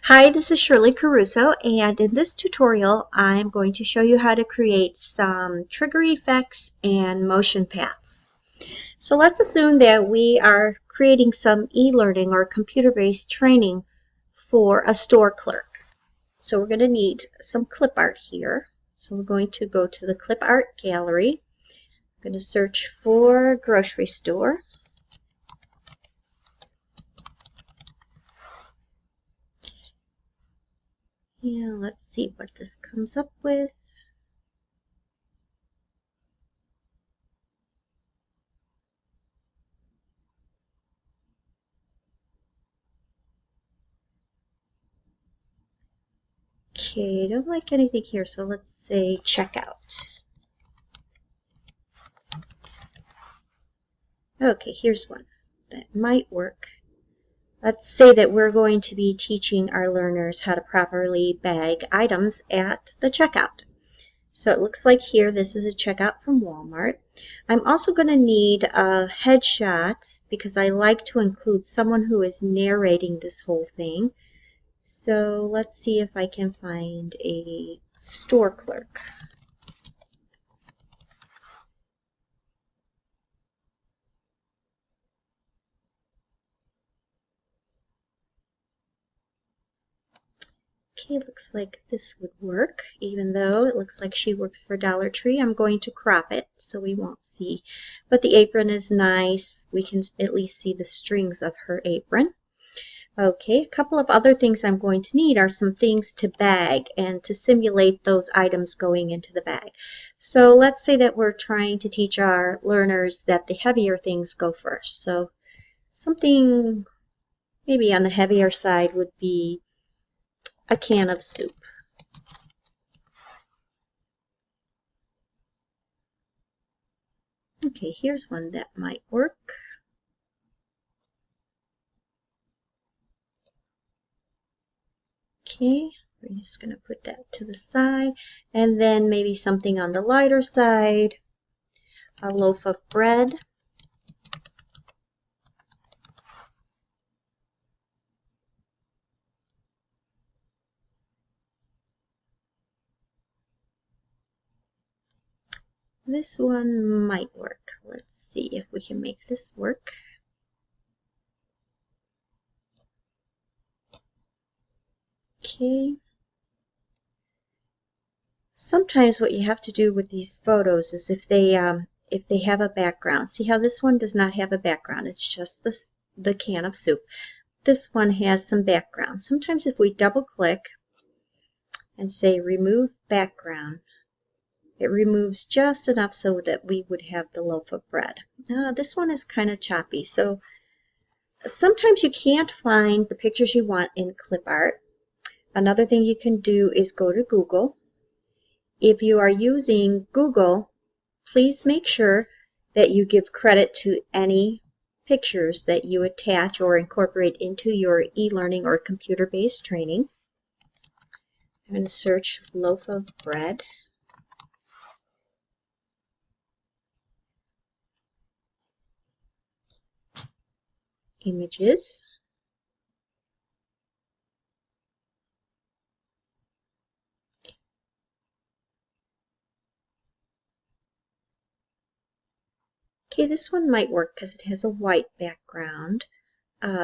Hi, this is Shirley Caruso, and in this tutorial I'm going to show you how to create some trigger effects and motion paths. So let's assume that we are creating some e-learning or computer-based training for a store clerk. So we're going to need some clip art here. So we're going to go to the clip art gallery. I'm going to search for grocery store. Yeah, let's see what this comes up with. Okay, I don't like anything here, so let's say checkout. Okay, here's one that might work. Let's say that we're going to be teaching our learners how to properly bag items at the checkout. So it looks like here this is a checkout from Walmart. I'm also going to need a headshot because I like to include someone who is narrating this whole thing. So let's see if I can find a store clerk. Okay, looks like this would work, even though it looks like she works for Dollar Tree. I'm going to crop it so we won't see. But the apron is nice. We can at least see the strings of her apron. Okay, a couple of other things I'm going to need are some things to bag and to simulate those items going into the bag. So let's say that we're trying to teach our learners that the heavier things go first. So something maybe on the heavier side would be a can of soup. Okay, here's one that might work. Okay, we're just going to put that to the side, and then maybe something on the lighter side, a loaf of bread. This one might work. Let's see if we can make this work. Okay. Sometimes what you have to do with these photos is if they have a background. See how this one does not have a background. It's just the can of soup. This one has some background. Sometimes if we double click and say remove background, it removes just enough so that we would have the loaf of bread. This one is kind of choppy, so sometimes you can't find the pictures you want in clip art. Another thing you can do is go to Google. If you are using Google, please make sure that you give credit to any pictures that you attach or incorporate into your e-learning or computer-based training. I'm going to search loaf of bread. Images. Okay, this one might work because it has a white background.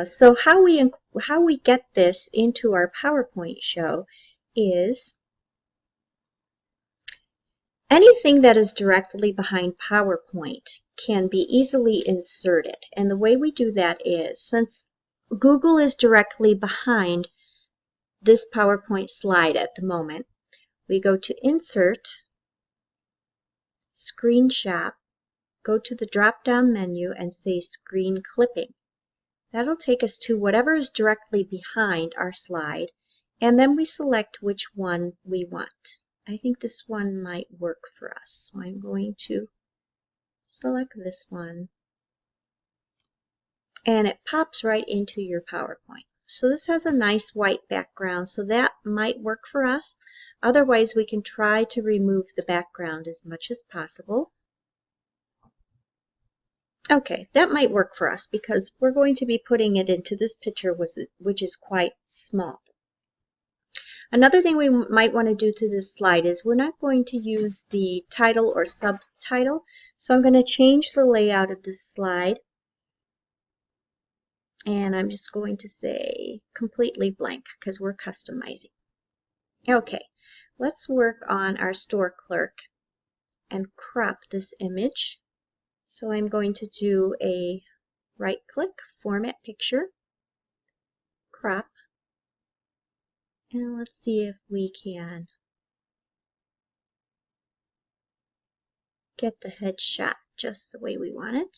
So how we get this into our PowerPoint show is anything that is directly behind PowerPoint can be easily inserted. And the way we do that is, since Google is directly behind this PowerPoint slide at the moment, we go to Insert, Screenshot, go to the drop-down menu and say Screen Clipping. That'll take us to whatever is directly behind our slide, and then we select which one we want. I think this one might work for us, so I'm going to select this one, and it pops right into your PowerPoint. So this has a nice white background, so that might work for us. Otherwise, we can try to remove the background as much as possible. Okay, that might work for us because we're going to be putting it into this picture which is quite small. Another thing we might want to do to this slide is we're not going to use the title or subtitle, so I'm going to change the layout of this slide, and I'm just going to say completely blank because we're customizing. Okay, let's work on our store clerk and crop this image. So I'm going to do a right click, format picture, crop, and let's see if we can get the head shot just the way we want it.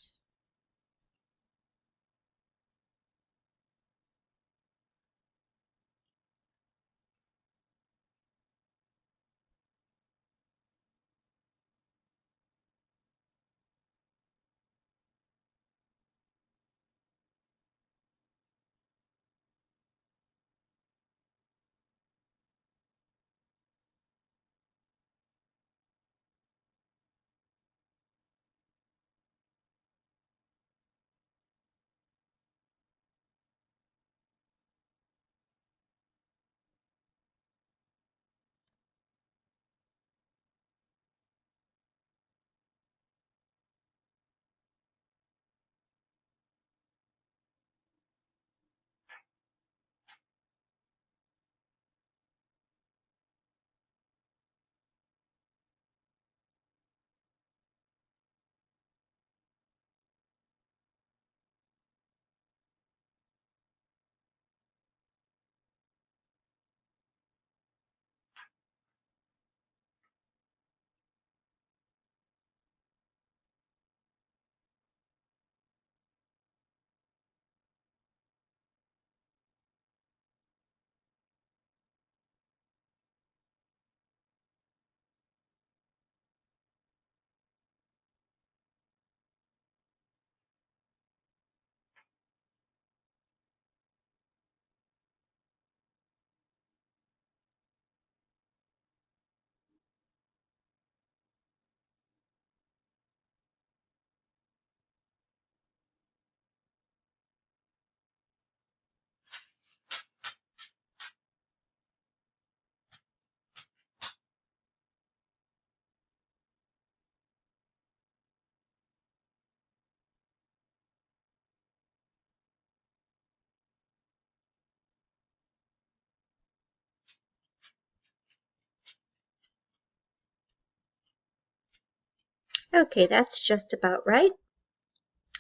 Okay, that's just about right.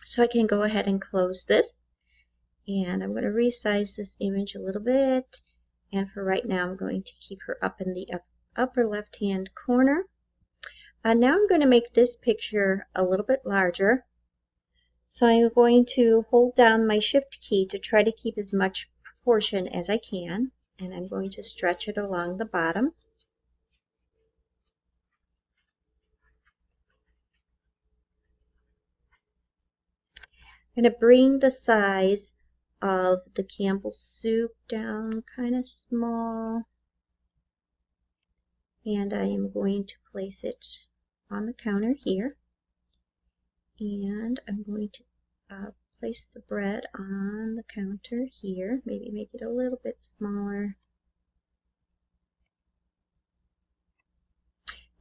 So I can go ahead and close this. And I'm going to resize this image a little bit. And for right now, I'm going to keep her up in the upper left-hand corner. Now I'm going to make this picture a little bit larger. So I'm going to hold down my Shift key to try to keep as much proportion as I can. And I'm going to stretch it along the bottom. I'm going to bring the size of the Campbell's soup down kind of small. And I am going to place it on the counter here. And I'm going to place the bread on the counter here. Maybe make it a little bit smaller.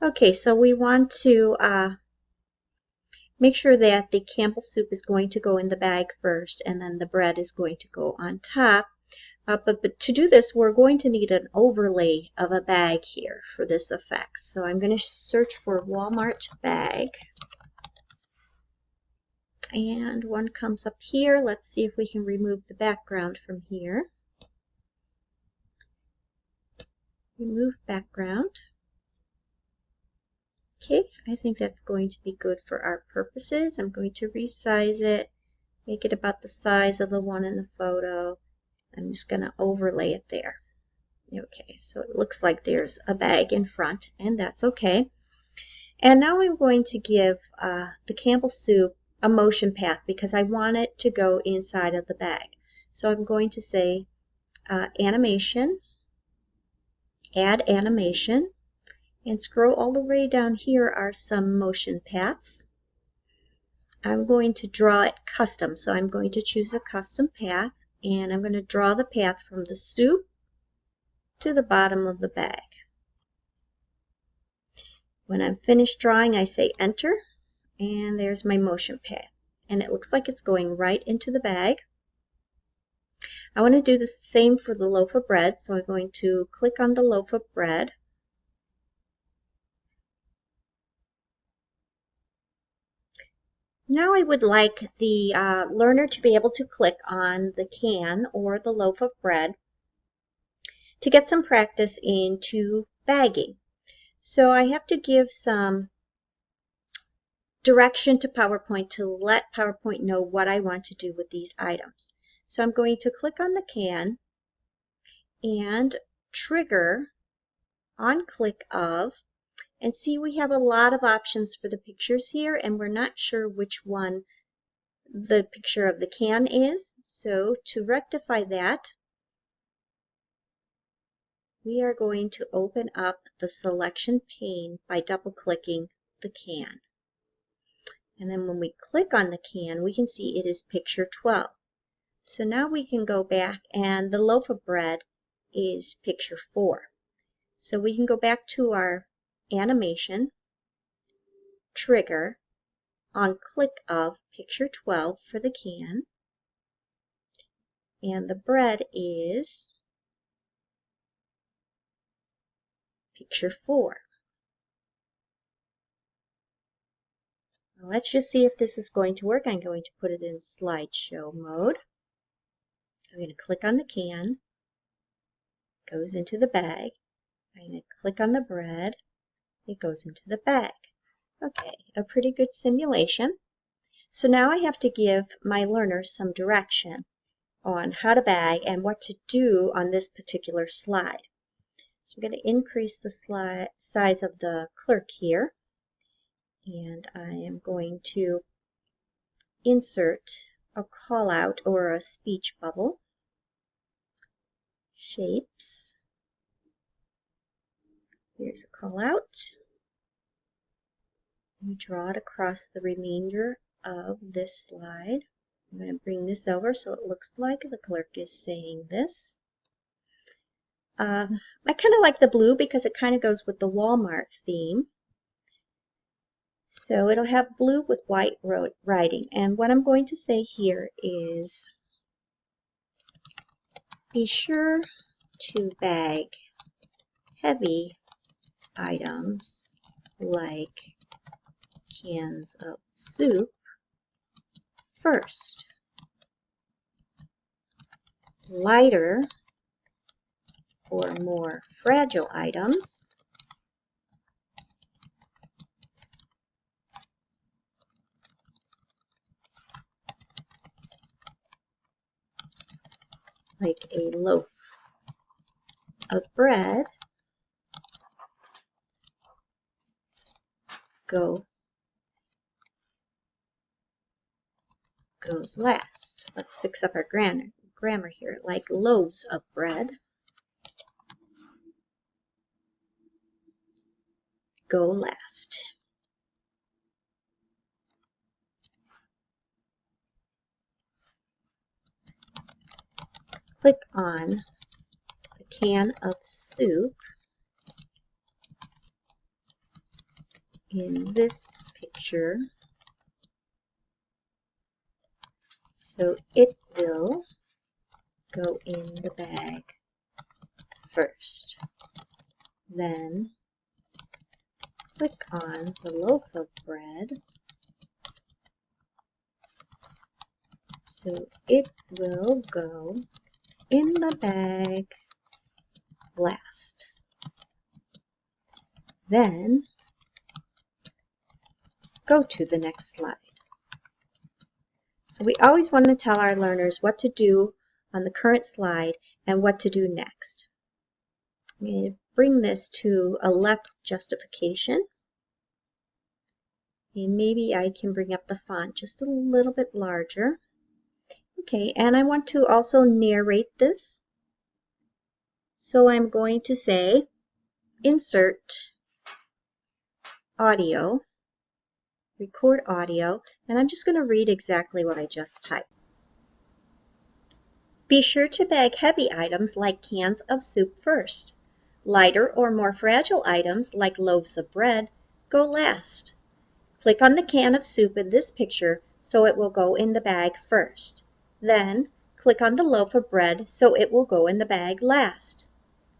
Okay, so we want to make sure that the Campbell soup is going to go in the bag first, and then the bread is going to go on top. But to do this, we're going to need an overlay of a bag here for this effect. So I'm going to search for Walmart bag. And one comes up here. Let's see if we can remove the background from here. Remove background. Okay, I think that's going to be good for our purposes. I'm going to resize it, make it about the size of the one in the photo. I'm just going to overlay it there. Okay, so it looks like there's a bag in front, and that's okay. And now I'm going to give the Campbell soup a motion path because I want it to go inside of the bag. So I'm going to say animation, add animation, and scroll all the way down. Here are some motion paths. I'm going to draw it custom, so I'm going to choose a custom path, and I'm going to draw the path from the soup to the bottom of the bag. When I'm finished drawing, I say enter, and there's my motion pad. And it looks like it's going right into the bag. I want to do the same for the loaf of bread, so I'm going to click on the loaf of bread. Now I would like the learner to be able to click on the can or the loaf of bread to get some practice into bagging. So I have to give some direction to PowerPoint to let PowerPoint know what I want to do with these items. So I'm going to click on the can and trigger on click of, and see we have a lot of options for the pictures here, and we're not sure which one the picture of the can is. So to rectify that, we are going to open up the selection pane by double clicking the can. And then when we click on the can, we can see it is picture 12. So now we can go back, and the loaf of bread is picture 4. So we can go back to our animation, trigger, on click of picture 12 for the can, and the bread is picture 4. Now let's just see if this is going to work. I'm going to put it in slideshow mode. I'm going to click on the can, goes into the bag. I'm going to click on the bread, it goes into the bag. Okay, a pretty good simulation. So now I have to give my learners some direction on how to bag and what to do on this particular slide. So I'm going to increase the size of the clerk here, and I am going to insert a call out or a speech bubble. Shapes. Here's a call out. You draw it across the remainder of this slide. I'm going to bring this over so it looks like the clerk is saying this. I kind of like the blue because it kind of goes with the Walmart theme. So it'll have blue with white writing. And what I'm going to say here is, be sure to bag heavy items like cans of soup first. Lighter or more fragile items like a loaf of bread goes last. Let's fix up our grammar here. Like loaves of bread go last. Click on the can of soup in this picture so it will go in the bag first. Then click on the loaf of bread so it will go in the bag last. Then go to the next slide. So we always want to tell our learners what to do on the current slide and what to do next. I'm going to bring this to a left justification. And maybe I can bring up the font just a little bit larger. Okay, and I want to also narrate this. So I'm going to say insert audio, record audio, and I'm just going to read exactly what I just typed. Be sure to bag heavy items like cans of soup first. Lighter or more fragile items like loaves of bread go last. Click on the can of soup in this picture so it will go in the bag first. Then click on the loaf of bread so it will go in the bag last.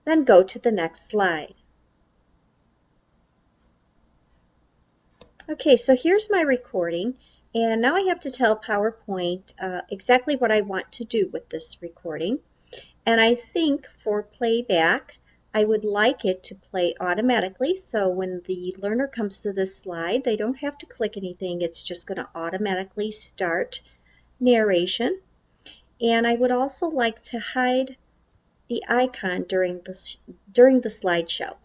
Then go to the next slide. Okay, so here's my recording, and now I have to tell PowerPoint exactly what I want to do with this recording. And I think for playback, I would like it to play automatically, so when the learner comes to this slide, they don't have to click anything. It's just going to automatically start narration. And I would also like to hide the icon during the slideshow.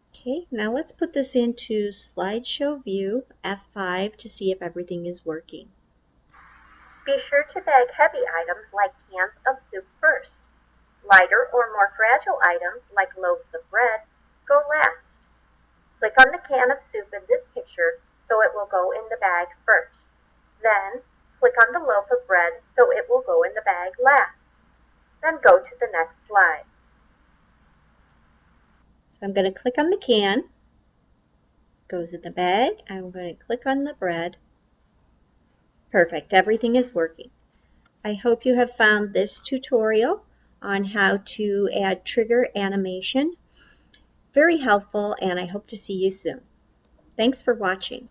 Okay, now let's put this into slideshow view, F5, to see if everything is working. Be sure to bag heavy items like cans of soup first. Lighter or more fragile items like loaves of bread go last. Click on the can of soup in this picture so it will go in the bag first. Then click on the loaf of bread so it will go in the bag last. Then go to the next slide. So I'm going to click on the can, goes in the bag. I'm going to click on the bread. Perfect, everything is working. I hope you have found this tutorial on how to add trigger animation very helpful, and I hope to see you soon. Thanks for watching.